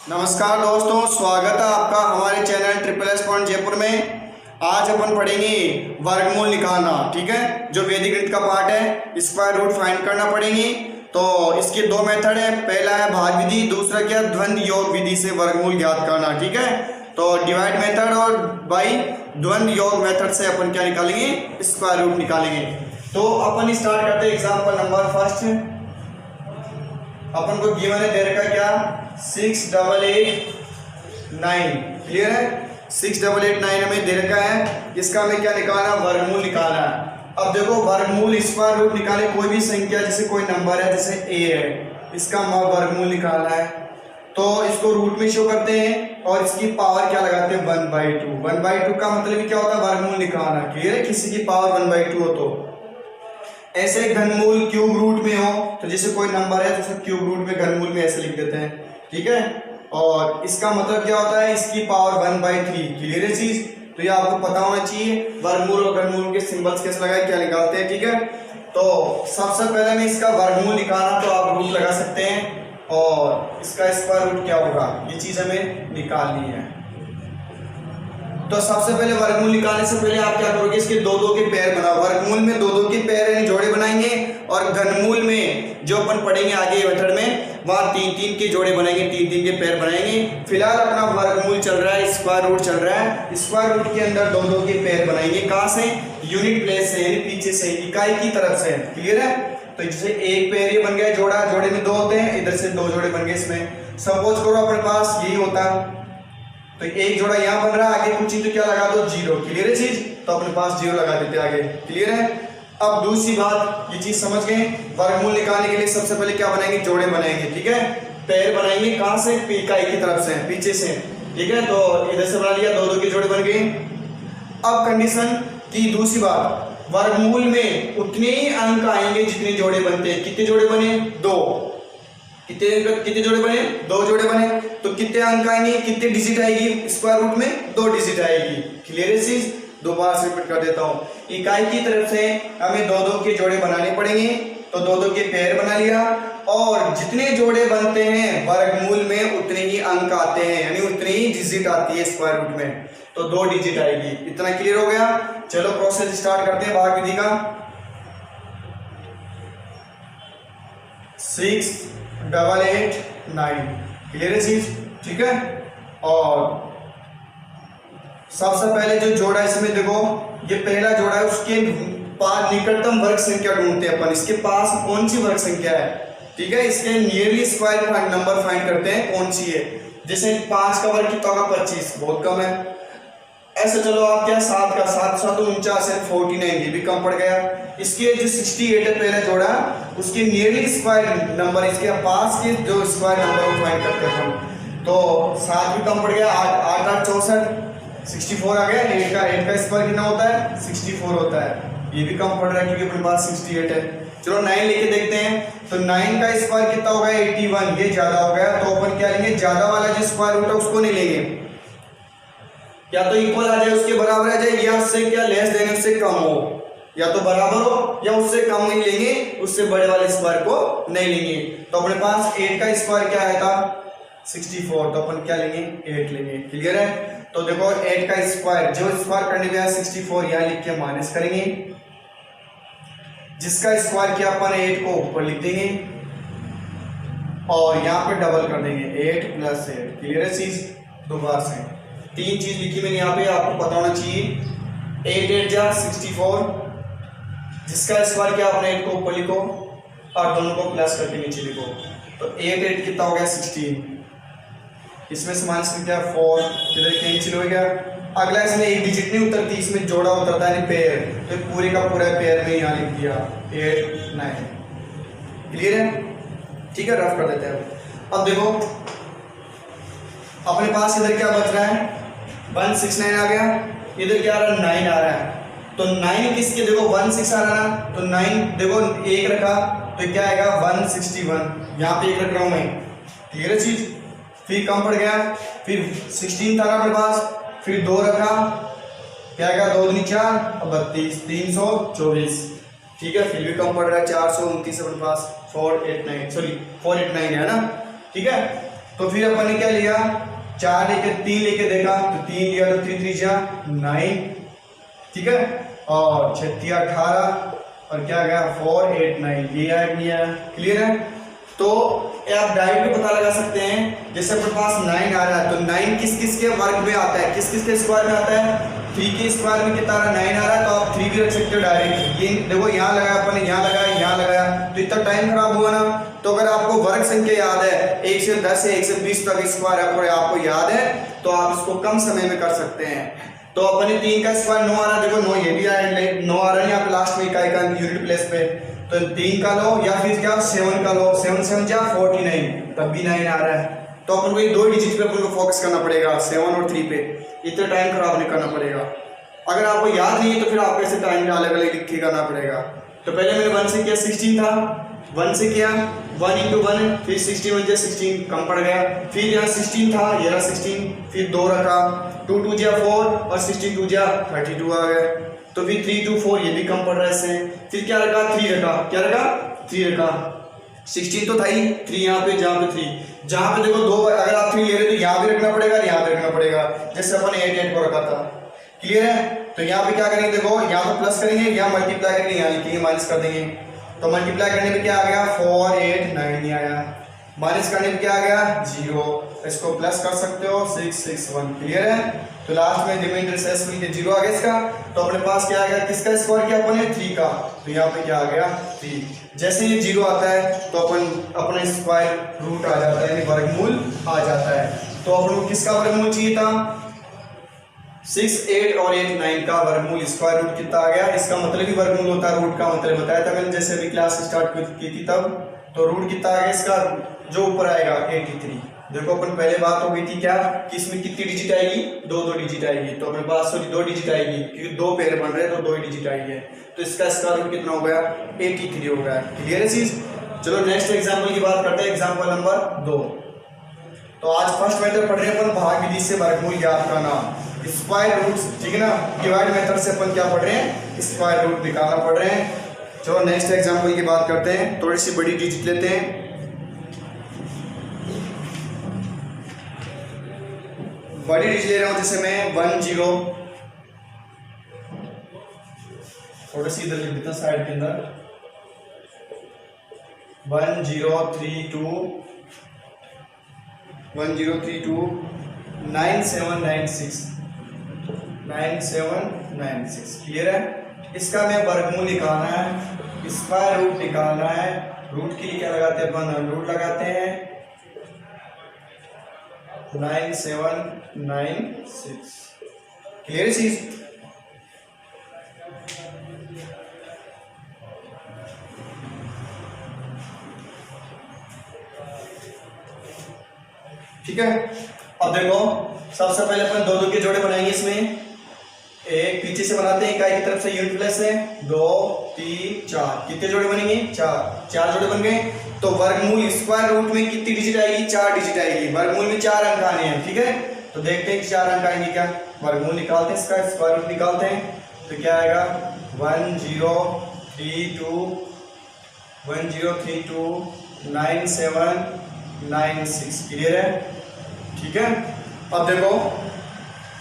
नमस्कार दोस्तों, स्वागत है आपका हमारे channel triple S point Jaipur में। आज अपन पढ़ेंगे वर्गमूल निकालना। ठीक है, जो वैदिक गणित का पार्ट है, स्क्वायर रूट फाइंड करना पड़ेंगे। तो इसके दो मेथड है, पहला है भाग विधि, दूसरा क्या द्वंद्व योग विधि से वर्गमूल ज्ञात करना। ठीक है, तो डिवाइड मेथड और बाई द्वंद्व योग मेथड से अपन क्या निकालेंगे, स्क्वायर रूट निकालेंगे। तो अपन स्टार्ट करते हैं एग्जाम्पल नंबर फर्स्ट। अपन को गिवन है, दे रखा क्या 6889। क्लियर है, 6889 हमें दे रखा है। इसका हमें क्या निकालना, वर्गमूल निकालना है। अब देखो, वर्गमूल स्क्वायर रूट निकाले कोई भी संख्या, जैसे कोई नंबर है, जैसे a है, इसका वर्गमूल निकालना है तो इसको रूट में शो करते हैं और इसकी पावर क्या लगाते हैं, 1/2। 1/2 का मतलब क्या होता है, वर्गमूल निकालना। क्लियर है, किसी की पावर 1/2 हो तो ऐसे घनमूल क्यूब रूट में हो, तो जैसे कोई नंबर है तो क्यूब रूट में घनमूल में ऐसे लिख देते हैं। ठीक है, और इसका मतलब क्या होता है, इसकी पावर 1/3। क्लियर है चीज, तो ये आपको पता होना चाहिए। वर्गमूल और घनमूल के सिंबल्स कैसे लगाए, क्या निकालते हैं। ठीक है, तो सबसे पहले मैं इसका वर्गमूल निकालना, तो आप रूट लगा सकते हैं और इसका स्क्वायर रूट क्या होगा, ये चीज हमें निकालनी है। तो सबसे पहले वर्गमूल निकालने से पहले आप क्या करोगे, इसके दो दो के पेयर बनाओ। वर्गमूल में दो दो के पेयर यानी जोड़े बनाएंगे, और घनमूल में जो अपन पढ़ेंगे आगे मेथड में, वहां तीन तीन के जोड़े बनाएंगे, तीन तीन के पेयर बनाएंगे। फिलहाल अपना वर्गमूल चल रहा है, स्क्वायर रूट चल रहा है। स्क्वायर रूट के अंदर दो दो के पेयर बनाएंगे। कहां से, यूनिट प्लेस से, यानी पीछे से, इकाई की तरफ से। क्लियर है, तो जैसे एक पेयर ये बन गया जोड़ा, जोड़े में दो होते हैं, इधर से दो जोड़े बन गए। इसमें सपोज करो अपने पास यही होता, तो एक जोड़ा यहाँ बन रहा है, आगे कुछ तो क्या लगा दो, 0। क्लियर है चीज, तो अपने पास 0 लगा देते आगे। क्लियर है, अब दूसरी बात, ये चीज समझ गए। वर्गमूल निकालने के लिए सबसे पहले क्या बनाएंगे, जोड़े बनाएंगे। ठीक है, पैर बनाएंगे कहां से, इकाई की तरफ से, पीछे से। ठीक है, तो इधर से बना लिया, दो दो के जोड़े बन गए। अब कंडीशन की दूसरी बात, वर्गमूल में उतने ही अंक आएंगे जितने जोड़े बनते हैं। कितने जोड़े बने, 2। कितने जोड़े बने, 2 जोड़े बने, तो कितने अंक आएंगे, कितने डिजिट आएगी स्क्वायर रूट में, 2 डिजिट आएगी। क्लियर है चीज, दोबारा से रिपीट कर देता हूं। इकाई की तरफ से हमें दो दो के जोड़े बनाने पड़ेंगे, तो दो दो के पेयर बना लिया, और जितने जोड़े बनते हैं वर्गमूल में उतने ही अंक आते हैं, यानी उतनी ही डिजिट आती है स्क्वायर रूट में, तो 2 डिजिट आएगी। इतना क्लियर हो गया। चलो प्रोसेस स्टार्ट करते हैं भाग विधि का। 6889। क्लियर है चीज, ठीक है। और सबसे पहले जो जोड़ा इसमें देखो, ये पहला जोड़ा है, उसके पास निकटतम वर्ग संख्या ढूंढते हैं अपन। इसके पास कौन सी वर्ग संख्या है, ठीक है, इसके नियरली स्क्वायर नंबर फाइंड करते हैं, कौन सी है। जैसे 5 का वर्ग कितना होगा, 25, बहुत कम है। ऐसे चलो आप क्या, 7 का 7 7 49 है, 49, ये भी कम पड़ गया। इसके जो 68 है पहला जोड़ा, उसके नियरली स्क्वायर नंबर, इसके पास के जो स्क्वायर नंबर को फाइंड करते हैं। तो 7 भी कम पड़ गया, 8 8 64, 64 आ गया। 8 का स्क्वायर कितना होता है, 64 होता है, ये भी कम पड़ रहा है क्योंकि अपने पास 68 है। चलो 9 लेके देखते हैं, तो 9 का स्क्वायर कितना होगा, 81, ये ज्यादा हो गया। तो अपन क्या लेंगे, ज्यादा वाला जो स्क्वायर रूट है उसको नहीं लेंगे, या तो इक्वल आ जाए, उसके बराबर आ जाए, या उससे क्या लेस देन उससे कम हो, या तो बराबर हो या उससे कम नहीं लेंगे, उससे बड़े वाले स्क्वायर को नहीं लेंगे। तो अपने पास 8 का स्क्वायर क्या आया था, 64, तो अपन क्या लेंगे, 8 लेंगे। क्लियर है, तो देखो 8 का स्क्वायर, जो स्क्वायर करने में आया 64, यहाँ लिख के माइनस करेंगे, जिसका स्क्वायर किया अपन 8 को ऊपर लिख देंगे, और यहाँ पे डबल कर देंगे, 8 + 8। क्लियर है चीज, दोबारा से 3 चीज लिखी मैंने यहाँ पे, आपको पता होना चाहिए। 8 8 जा 64, जिसका स्क्वायर किया आपने 8 को ऊपर लिखो और दोनों को प्लस करके नीचे लिखो, तो 8 8 कितना हो गया, 16, इसमें से माइनस में क्या 4, इधर कैंसिल हो गया। अगला इसमें एक डिजिट नहीं उतरती, इसमें जोड़ा उतरता है पेयर, तो पूरे का पूरा पेयर में यहाँ लिख दिया 8 9। क्लियर है, ठीक है, रफ कर देते हैं। अब देखो अपने पास इधर क्या बच रहा है, 169 आ गया, इधर क्या आ रहा है, 9 आ रहा है। तो 9 किसके, देखो 16 आ रहा है, तो 9 देखो 1 रखा तो क्या आएगा, 161, यहाँ पे 1 रख रहा हूं मैं। क्लियर है चीज, फिर कम पड़ गया, फिर 16 था अपने पास, फिर 2 रखा, क्या आएगा, 2 दूनी 4, 32, 324। ठीक है, फिर भी कम पड़ रहा है, 429 अपने पास, 489 है ना। ठीक है, तो फिर अपन ने क्या लिया, 4 लेके 3 लेके देखा तो 3 लिया तो 3 3 9, ठीक है, और 6 18 और क्या गया 4 8 9, ये आया नहीं आया, क्लियर है। तो आप डायरेक्ट पता लगा सकते हैं, जैसे अपने पास 9 आ रहा है तो 9 किस किस के वर्ग में आता है, किस किस के स्क्वायर में आता है, 3 के स्क्वायर में कितना 9 आ रहा है, तो आप 3 भी रख सकते हो डायरेक्ट। ये देखो यहाँ लगाया अपन, यहाँ लगाया, यहाँ लगाया, तो इतना टाइम खराब हुआ ना। तो अगर आपको वर्ग संख्या याद है 1 से 10 से 1 से 20 तक स्क्वायर आपको याद है तो आप इसको कम समय में कर सकते हैं। तो अपने 3 का स्क्वायर 9 आ रहा है, देखो 9 ये भी आया, 9 आ रहा है यहाँ पे लास्ट में इकाई का यूनिट प्लेस पे, तो 3 का लो या फिर क्या 7 का लो, 7 7 जा 49, तब भी 9 आ रहा है। तो अपन को ये 2 डिजिट पे अपन को फोकस करना पड़ेगा, 7 और 3 पे, इतना टाइम खराब नहीं करना पड़ेगा। अगर आपको याद नहीं है तो फिर आपको ऐसे टाइम अलग अलग लिख के करना पड़ेगा। तो पहले मैंने 1 से किया 16 था, 1 से किया 1 into 1, फिर 16 1 16 कम पड़ गया, फिर यहाँ 16 था, ये रहा 16, फिर 2 रखा, 2 2 4 और 16 2 32 आ गया, तो फिर 3 2 4 ये भी कम पड़ रहा है इससे। फिर क्या रखा 3 रखा, क्या रखा 3 रखा, 16 तो था ही, 3 यहाँ पे, जहाँ पे 3, जहाँ पे देखो 2 अगर आप 3 ले रहे तो यहाँ भी रखना पड़ेगा, यहाँ भी रखना पड़ेगा, जैसे अपन 8 8 को रखा था, क्लियर है। तो यहाँ पे क्या करेंगे, देखो यहाँ पे प्लस करेंगे, यहाँ मल्टीप्लाई करेंगे, यहाँ लिखेंगे माइनस कर देंगे, तो मल्टीप्लाई करने में क्या आ गया 4 8 9 नहीं आया, माइनस करने में क्या आ गया 0, इसको प्लस कर सकते हो 6 6 1, क्लियर है। तो लास्ट में रिमाइंडर शेष मिलके 0 आ गया इसका। तो अपने पास क्या आ गया, किसका स्क्वायर किया अपन ने 3 का, तो यहाँ पे क्या आ गया 3। जैसे ये 0 आता है तो अपन अपने स्क्वायर रूट आ जाता है, यानी वर्गमूल आ जाता है। तो अपन को किसका वर्गमूल चाहिए था 6 8 और 8 9 का वर्गमूल, स्क्वायर रूट कितना आ गया, इसका मतलब ही वर्गमूल होता है, रूट का मतलब बताया था मैंने जैसे अभी क्लास स्टार्ट की थी तब। तो रूट कितना आ गया इसका, जो ऊपर आएगा 83। देखो अपन पहले बात हो गई थी क्या कि इसमें कितनी डिजिट आएगी, 2 2 डिजिट आएगी, तो अपने पास 2 डिजिट आएगी क्योंकि 2 पेयर बन रहे हैं तो 2 डिजिट आई है, तो इसका स्क्वायर रूट कितना हो गया 83 हो गया, क्लियर है चीज। चलो नेक्स्ट एग्जाम्पल की बात करते हैं, एग्जाम्पल नंबर 2। तो आज फर्स्ट मेथड पढ़ रहे हैं अपन भाग विधि से वर्गमूल ज्ञात करना, स्क्वायर रूट, ठीक है ना। डिवाइड मेथड से अपन क्या पढ़ रहे हैं, स्क्वायर रूट निकालना पढ़ रहे हैं। चलो नेक्स्ट एग्जांपल की बात करते हैं, थोड़ी सी बड़ी डिजिट लेते हैं, बड़ी डिजिट ले रहा हूं, जैसे मैं 1 0, थोड़ी सी इधर लिख देता हूं साइड के अंदर, 1 0 3 2 1 0 3 2 9 7 9 6 9 7 9 6, क्लियर है। इसका मैं वर्गमूल निकालना है, स्क्वायर रूट निकालना है। रूट के लिए क्या लगाते हैं अपन, रूट लगाते हैं 9 7 9 6, क्लियर चीज। ठीक है, अब देखो सबसे पहले अपन 2 2 के जोड़े बनाएंगे, इसमें एक पीछे से बनाते हैं, इकाई की तरफ से यूनिट प्लस है, 2 3 4, कितने जोड़े बनेंगे 4 जोड़े बन गए। तो वर्गमूल स्क्वायर रूट में कितनी डिजिट आएगी, 4 डिजिट आएगी, वर्गमूल में 4 अंक आने हैं, ठीक है। तो देखते हैं कि 4 अंक आएंगे क्या, वर्गमूल निकालते हैं, इसका स्क्वायर रूट निकालते हैं, तो क्या आएगा 1 0 3 2 1 0 3 2 9 7 9 6, क्लियर है, ठीक है। अब देखो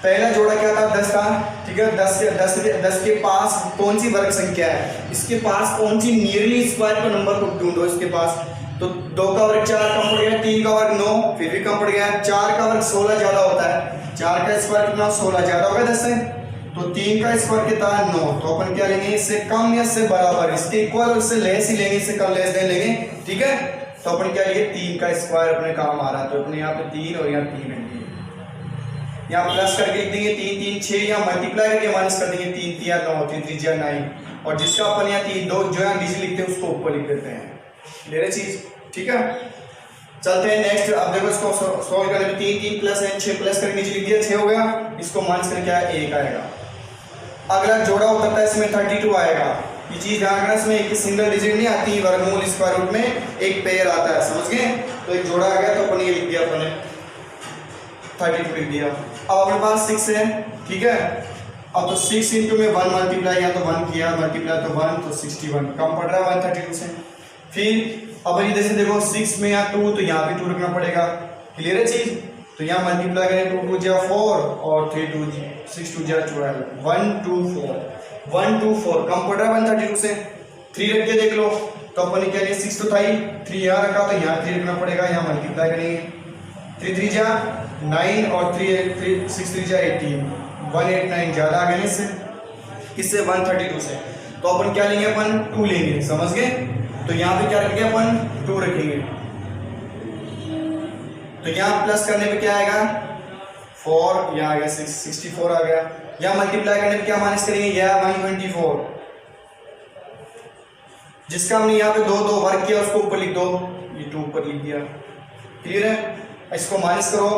पहला जोड़ा क्या था 10 का, ठीक है, 10 के पास कौन सी वर्ग संख्या है, इसके पास कौन सी नियरली स्क्वायर का नंबर को ढूंढो इसके पास। तो 2 का वर्ग 4 कम पड़ गया, 3 का वर्ग 9 फिर भी कम पड़ गया, 4 का वर्ग 16 ज्यादा होता है, 4 का स्क्वायर कितना 16 ज्यादा होगा 10 से, तो 3 का स्क्वायर कितना 9, तो अपन क्या लेंगे इससे कम या इससे बराबर, इसके इक्वल और इससे लेस ही लेंगे, इससे कम लेस नहीं लेंगे, ठीक है। तो अपन क्या लिए 3 का स्क्वायर अपने काम आ रहा है, तो अपने यहाँ पे 3 और यहाँ 3 है, यहाँ प्लस करके लिख देंगे 3 3 6, यहाँ मल्टीप्लाई करके माइनस कर देंगे 3 3 9 3 3 9, और जिसका अपन यहाँ 3 2 जो यहाँ डिजिट लिखते हैं उसको ऊपर लिख देते हैं, क्लियर है चीज, ठीक है। चलते हैं नेक्स्ट। अब देखो इसको सॉल्व करने में 3 3 प्लस है 6 प्लस करके नीचे लिख दिया 6 हो गया, इसको माइनस करके क्या है 1 आएगा। अगला जोड़ा होता है इसमें 32 आएगा, ये चीज ध्यान रखना, इसमें एक सिंगल डिजिट नहीं आती, वर्गमूल स्क्वायर रूट में एक पेयर आता है, समझ गए। तो एक जोड़ा आ गया तो अपन ये लिख दिया, अपन 32 लिख दिया। अब अपने पास 6 है, ठीक है। अब तो 6 इंटू में 1 मल्टीप्लाई, या तो 1 किया मल्टीप्लाई तो 1, तो 61 कम पड़ रहा है 132 से। फिर अब इधर से देखो 6 में यहाँ 2, तो यहाँ भी 2 रखना पड़ेगा, क्लियर है चीज। तो यहाँ मल्टीप्लाई करें 2 2 4 और 3 2 6 2 12 1 2 4 1 2 4 कम पड़ रहा है 132 से। 3 रख के देख लो तो अपन क्या लिए 6 तो था ही, 3 यहाँ रखा तो यहाँ 3 रखना पड़ेगा, यहाँ मल्टीप्लाई करेंगे 3 3 जा 9 और 6 3 जा 18 189 ज़्यादा आ गए इससे, किससे 132 से। तो अपन क्या लेंगे, अपन 2 लेंगे, समझ गए। तो यहाँ पे क्या रखेंगे अपन 2 रखेंगे। तो यहाँ प्लस करने पे क्या आएगा 4, यहाँ आ गया 64 आ गया। यहाँ मल्टीप्लाई करने पे क्या माइनस करेंगे, यह 124, जिसका हमने यहाँ पे 2 2 वर्ग किया उसको ऊपर लिख दो, ये 2 ऊपर लिख दिया। क्लियर है। इसको माइनस करो,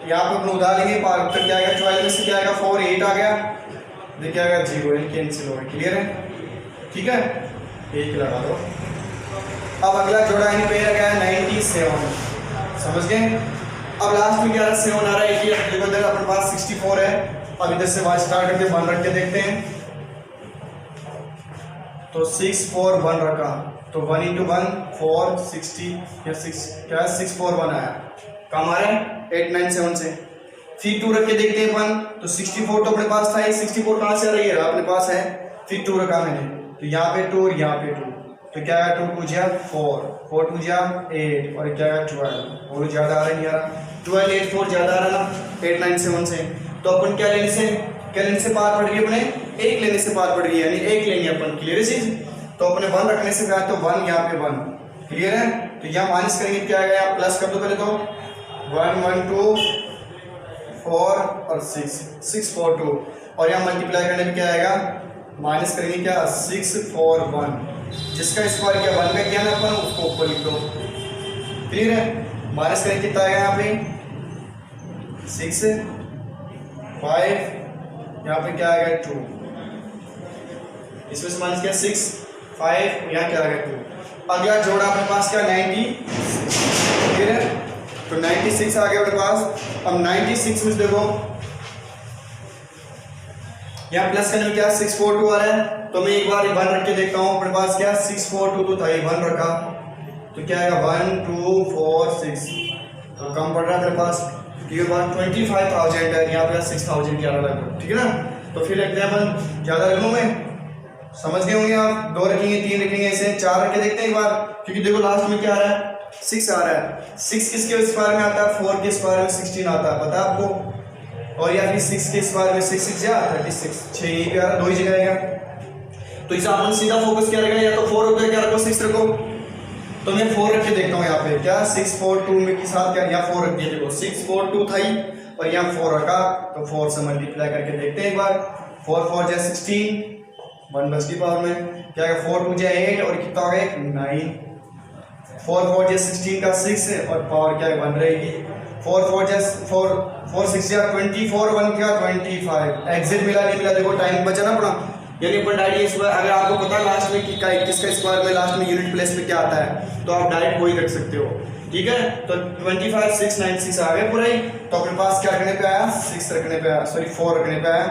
यहाँ पे अपन उधार लेंगे, तो क्या आएगा 12 में से क्या आएगा 4 8 आ गया, देखिए आएगा 0, कैंसिल हो गया। क्लियर है, ठीक है, 1 लगा दो। अब अगला जोड़ा इन पे लगा है 97, समझ गए। अब लास्ट में क्या 7 आ रहा है, इधर अपने पास 64 है। अब इधर से वहाँ स्टार्ट करके 1 रख के देखते हैं। तो 6 4 1 रखा, तो 1 × 1 4 60 या 6 क्या 6 4 1 आया, कम आ रहा है 897 से। फिर 2 रख के देखते हैं अपन, तो 64 तो अपने पास था, ये 64 कहाँ से आ रही है, अपने पास है। फिर 2 रखा मैंने, तो यहाँ पे 2 और यहाँ पे 2, तो क्या है 2 2 जा 4 4 2 जा 8 और क्या है 12, और ज़्यादा आ रहा है, नहीं आ रहा 12 8 4 ज़्यादा आ रहा ना 897 से। तो अपन क्या लेने से पार पड़ रही है, अपने 1 लेने से पार पड़ रही है, यानी 1 लेंगे अपन। क्लियर है चीज। तो अपने 1 रखने से क्या है, तो 1 यहाँ पे 1। क्लियर है। तो यहाँ माइनस करेंगे, क्या आएगा, यहाँ प्लस कर दो पहले, तो 1 1 2 4 और 6 6 4 2, और यहाँ मल्टीप्लाई करने में क्या आएगा, माइनस करेंगे क्या 6 4 1, जिसका स्क्वायर किया 1 का किया ना अपन, उसको ऊपर लिख दो। क्लियर है। माइनस करेंगे कितना आएगा, यहाँ पे 6 5, यहाँ पे क्या आएगा 2, इसमें से माइनस किया 6 5, यहाँ क्या आएगा 2। अगला जोड़ा अपने पास क्या 90, ठीक है। तो 96 आ गया अपने पास। अब 96 में देखो यहाँ प्लस करने में क्या 6 4 2 आ रहा है, तो मैं एक बार 1 रख के देखता हूँ। अपने पास क्या 6 4 2 तो था, 1 रखा, तो क्या आएगा 1 2 4 6, तो कम पड़ रहा है मेरे पास, ठीक है। 25,000 है, यहाँ पे 6,000 ज़्यादा लगा, ठीक है ना। तो फिर रखते हैं अपन, ज़्यादा रखूँ मैं, समझ गए होंगे आप। 2 रखेंगे 3 रखेंगे, ऐसे 4 रख के देखते हैं एक बार, क्योंकि देखो लास्ट में क्या आ रहा है 6 आ रहा है। 6 किसके स्क्वायर में आता है, 4 के स्क्वायर में 16 आता है, पता है आपको। और या फिर 6 के स्क्वायर में 6 6 या 36, 6 यहीं पे आ रहा, 2 ही जगह आएगा। तो इसे अपन सीधा फोकस क्या रहेगा, या तो 4 रखो, क्या रखो 6 रखो। तो मैं 4 रख के देखता हूँ यहाँ पे, क्या 6 4 2 में के साथ क्या यहाँ 4 रख दिया, देखो 6 4 2 था ही, और यहाँ 4 रखा, तो 4 से मल्टीप्लाई करके देखते हैं एक बार। 4 4 जा 16, 1 बस की पावर में क्या है, 4 2 जा 8 और कितना हो गया 9, 4 4 जा 16 का 6 और पावर क्या है 1 रहेगी। 4 4 जा 4 6 जा 24, 1 क्या 25, एग्जिट मिला नहीं मिला, देखो टाइम बचा ना अपना, यानी अपन डायरेक्ट स्क्वायर, अगर आपको पता है लास्ट में कि किसका स्क्वायर में लास्ट में यूनिट प्लेस पे क्या आता है, तो आप डायरेक्ट वही रख सकते हो, ठीक है। तो 25 6 9 6 आ गया पूरा ही। तो अपने पास क्या रखने पे आया, 6 रखने पे आया, सॉरी 4 रखने पे आया,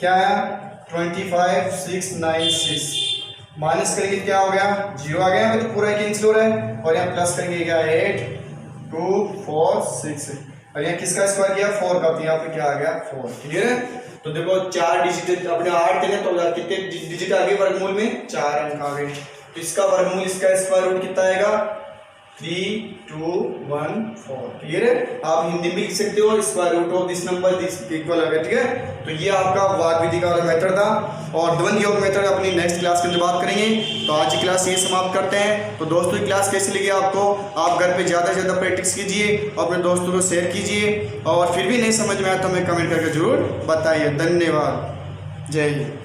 क्या आया 25 6 9 6, माइनस करेंगे क्या हो गया 0 आ गया, तो पूरा कैंसिल हो रहा है। और यहाँ प्लस करेंगे क्या 8 2 4 6, और यहाँ किसका स्क्वायर किया 4 का, तो यहाँ पे क्या आ गया 4। क्लियर है। तो देखो 4 डिजिट अपने 8 थे ना, तो कितने डिजिट आ गए वर्गमूल में, 4 अंक आ गए। तो इसका वर्गमूल, इसका स्क्वायर रूट कितना आएगा 3 2 1 4। क्लियर है। आप हिंदी में लिख सकते हो square root of this number this equal आ गया, ठीक है। तो ये आपका वाद विधि का मेथड था, और द्वंद्व योग मेथड अपनी नेक्स्ट क्लास के अंदर बात करेंगे। तो आज की क्लास ये समाप्त करते हैं। तो दोस्तों की क्लास कैसी लगी आपको, आप घर पे ज़्यादा से ज़्यादा प्रैक्टिस कीजिए, अपने दोस्तों को शेयर कीजिए, और फिर भी नहीं समझ में आया तो हमें कमेंट करके जरूर बताइए। धन्यवाद, जय हिंद।